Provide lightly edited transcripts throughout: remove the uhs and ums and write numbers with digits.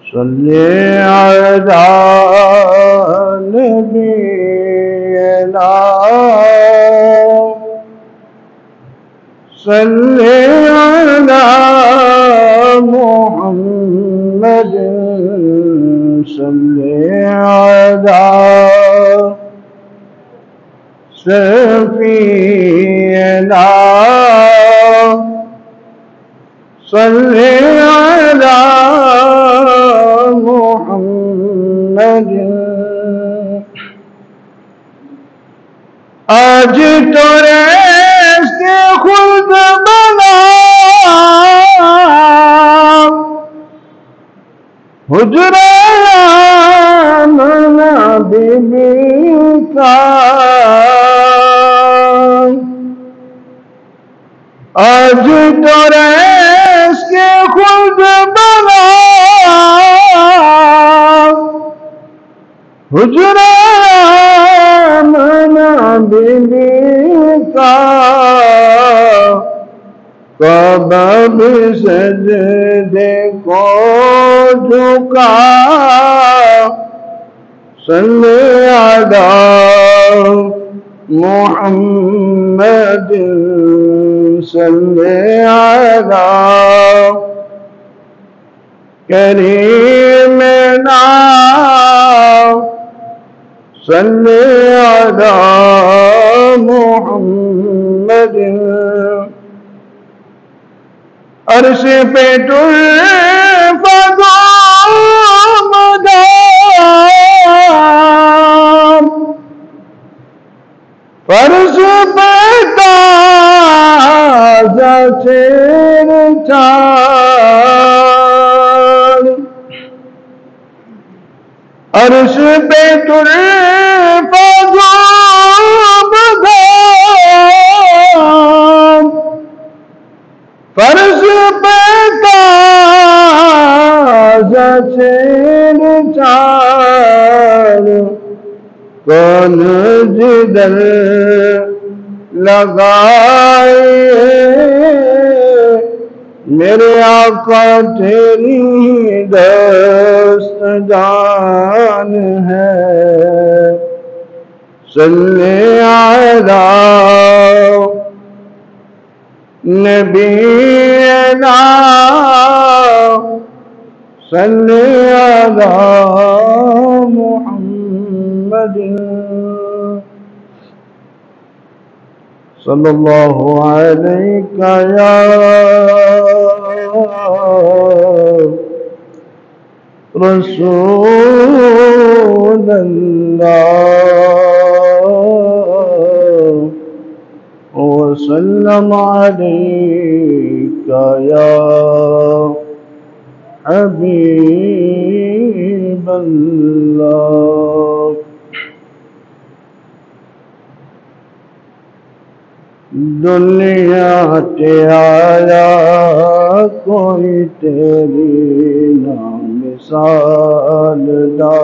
صلی علی نبینا صلی علی محمد صلی علی سفینا صلی علی محمد آج تو ریس کے خلد بنا حجرہ آمنہ بی بی کا آج تو ریس کے خلد بنا حجرہ آمنہ بی بی کا کعبہ بھی سجدے کو جھکا صلی علی محمد صلی علی کریمنا صلی علی محمد عرش پہ مدام فرش پہ تازہ چیر چار عرش پہ مدام فرش پہ تازہ چیر چار کون جدر لگائے میرے آقا تیری دست جان ہے صلی علی نبینا صلی علی محمد صلی اللہ علیہ یا رسول اللہ وسلم علیک یا حبیب اللہ دنیا تے آیا کوئی تیری نا مثال دا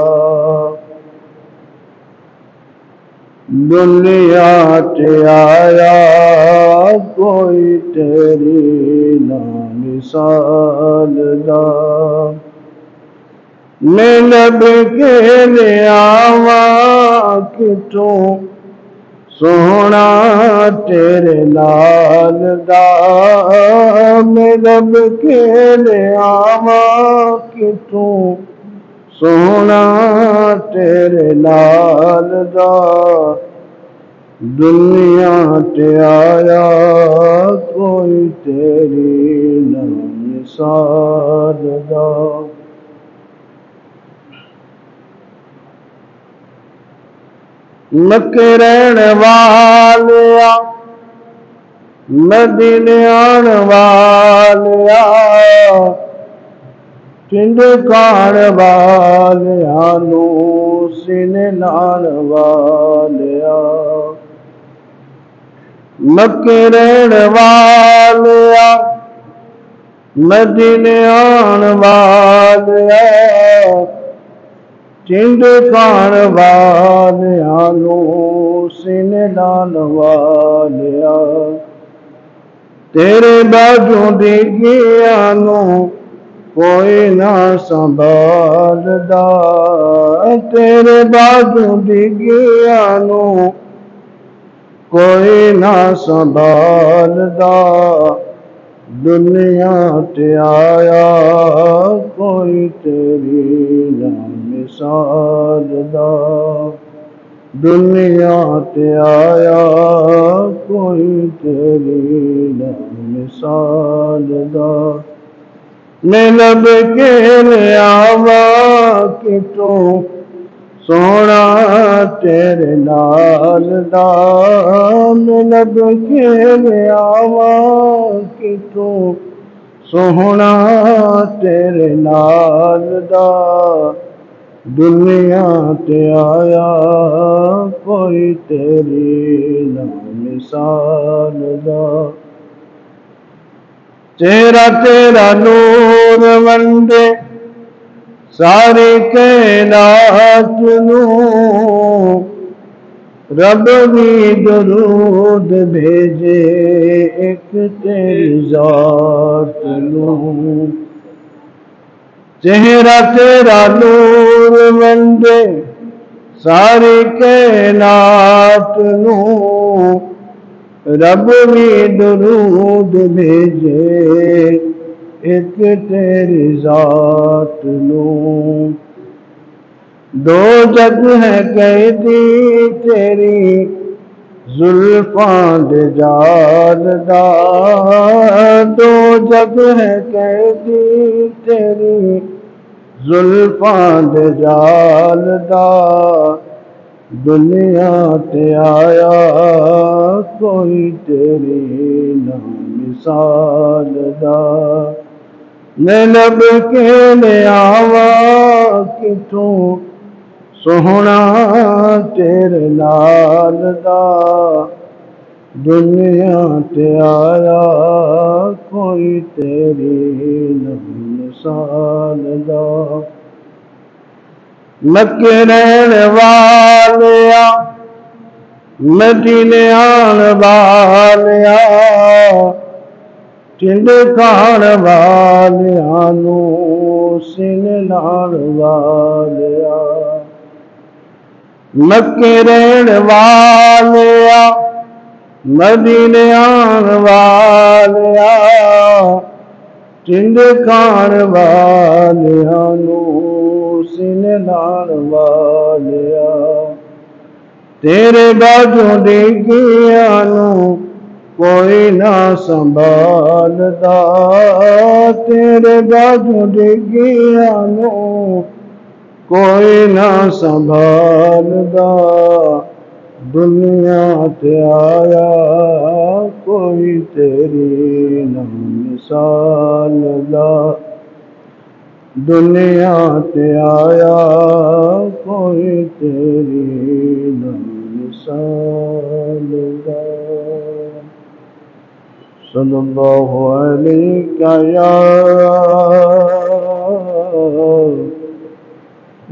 دنیا تے آیا کوئی تیری نا مثال دا میں لب کے لے آواں کتوں سونا تیرے لال دا میں لب کے لے آواں کتوں سونا تیرے لال دا دنیا تے آیا کوئی تیری نہ مثال دا مکے رہن والیا مدینے آن والیا ٹنڈ کان والیا نو سینے نان والیا مکے رہن والیا مدینے آن والیا ٹنڈ کان والیا نو سینے نان والیا تیرے باجوں دی گیا نو کوئی نہ سنبھالدا تیرے بازو ڈگیا نو کوئی نہ سنبھالدا دنیا تے آیا کوئی تیری نہ مثال دا دنیا تے آیا کوئی تیری نہ مثال دا میں لب کے لے آوا کتوں سونا تیرے نال دا میں لب کے لے آوا کتوں سونا تیرے نال دا دنیا تے آیا کوئی تیری نہ مثال دا تیرا نور ونڈے ساری کائنات نوں رب بھی درود بھیجے ایک تیری ذات نوں تیرا نور ونڈے ساری کائنات نوں رب بھی درود بھیجے ایک تیری ذات نوں دو جگ ہے قیدی تیری زلفاں دے جال دا دو جگ ہے قیدی تیری زلفاں دے جال دا دنیا تے آیا کوئی تیری نہ مثال دا میں لب کے لے آوا کتوں سونا تیرے نال دا دنیا تے آیا کوئی تیری نہ مثال دا مکے رہن والیا مدینے آن والیا ٹنڈ کھان والیا نو سینے لان والیا مکے رہن والیا مدینے آن والیا ٹنڈ کھان والیا نو سینے لان والیا تیرے بازو ڈگیا نو کوئی نہ سنبھالدا تیرے بازو ڈگیا نو کوئی نہ سنبھالدا دنیا تے آیا کوئی تیری نہ مثال دا دنیا تے آیا کوئی تیری نہ مثال دا صلی اللہ علیہ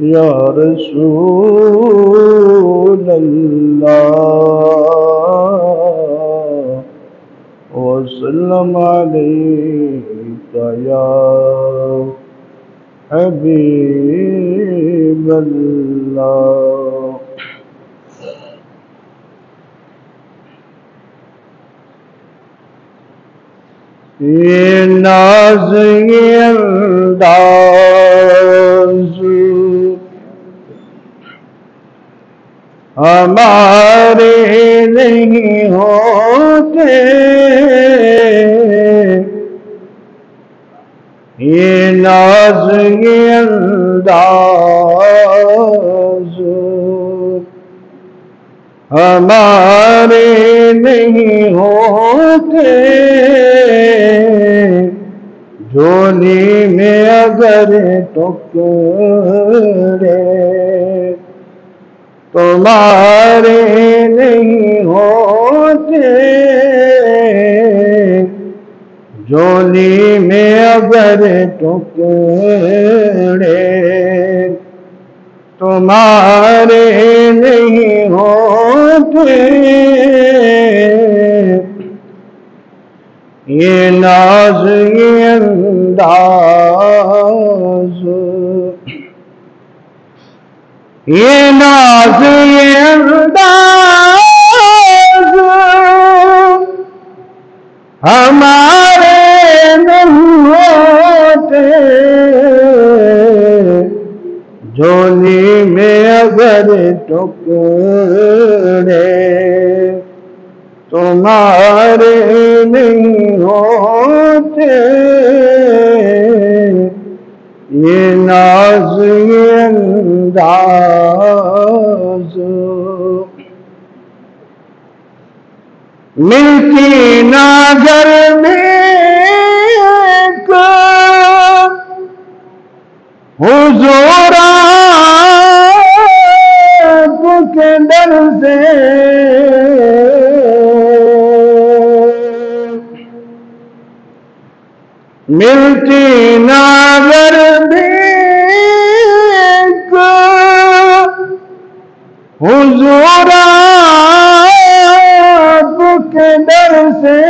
یا رسول اللہ وسلم علیک یا حبیب اللہ یہ ناز یہ انداز ہمارے نہیں ہوتے یہ ناز یہ انداز ہمارے نہیں ہوتے جھولی میں اگر ٹکرے تمہارے نہیں ہوتے جھولی میں اگر ٹکرے تمہارے نہیں ہوتے یہ ناز یہ انداز، یہ ناز یہ انداز ہمارے نہیں ہوتے، جھولی میں اگر ٹکڑے تمہارے نہیں ہوتے، یہ ناز یہ انداز ملتی نہ گھر میں حضور آپ کے در سے، ملتی نہ گھر میں حضور آپ کے در سے،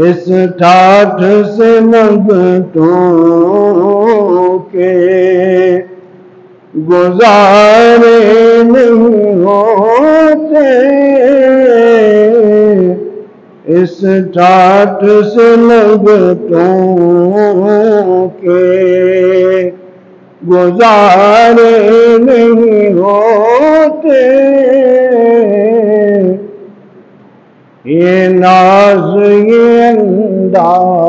اس ٹھاٹھ سے منگتوں کے گزارے نہیں ہوتے، اس ٹھاٹھ سے منگتوں کے گزارے نہیں ہوتے، یہ ناز یہ انداز